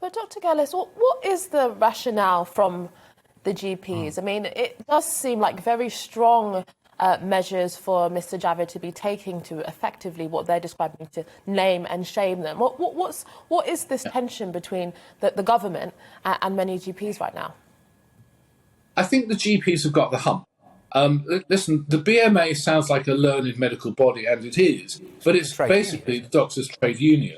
But Dr. Gerlis, what is the rationale from the GPs? I mean, it does seem like very strong measures for Mr. Javid to be taking to effectively what they're describing to name and shame them. What is this tension between the government and many GPs right now? I think the GPs have got the hump. Listen, the BMA sounds like a learned medical body, and it is, but it's basically the doctors' trade union.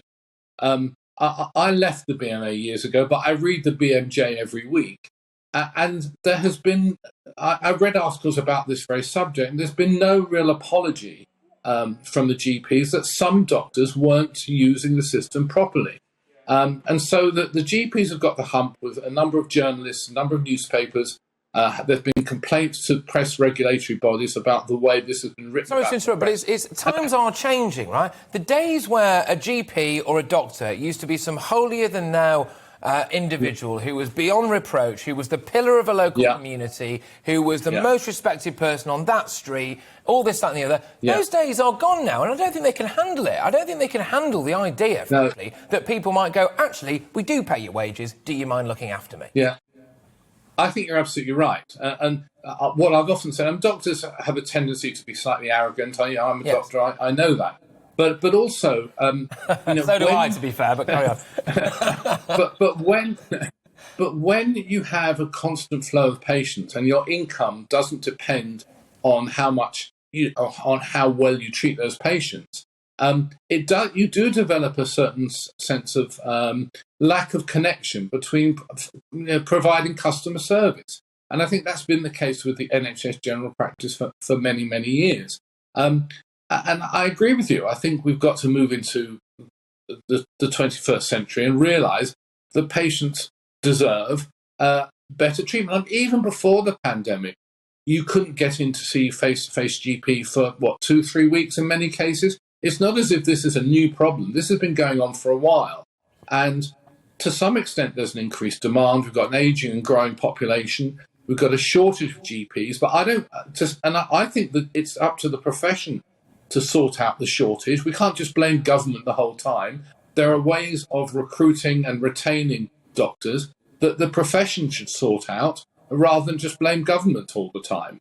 I left the BMA years ago, but I read the BMJ every week. And there has been, I read articles about this very subject, and there's been no real apology from the GPs that some doctors weren't using the system properly. And so the GPs have got the hump with a number of journalists, a number of newspapers. There have been complaints to press regulatory bodies about the way this has been written. Sorry to interrupt, but times are changing, right? The days where a GP or a doctor used to be some holier-than-thou individual who was beyond reproach, who was the pillar of a local community, who was the most respected person on that street, all this, that and the other. Those days are gone now, and I don't think they can handle it. I don't think they can handle the idea, frankly, that people might go, actually, we do pay your wages, do you mind looking after me? Yeah. I think you're absolutely right. And what I've often said, doctors have a tendency to be slightly arrogant. I'm a doctor, I know that. But also, so do I, to be fair. But carry on. but when you have a constant flow of patients and your income doesn't depend on how well you treat those patients, you do develop a certain sense of lack of connection between providing customer service. And I think that's been the case with the NHS general practice for many, many years. And I agree with you. I think we've got to move into the 21st century and realise that patients deserve better treatment. And even before the pandemic, you couldn't get in to see face-to-face GP for, 2-3 weeks in many cases. It's not as if this is a new problem. This has been going on for a while. And to some extent, there's an increased demand. We've got an ageing and growing population. We've got a shortage of GPs. But I think that it's up to the profession to sort out the shortage. We can't just blame government the whole time. There are ways of recruiting and retaining doctors that the profession should sort out rather than just blame government all the time.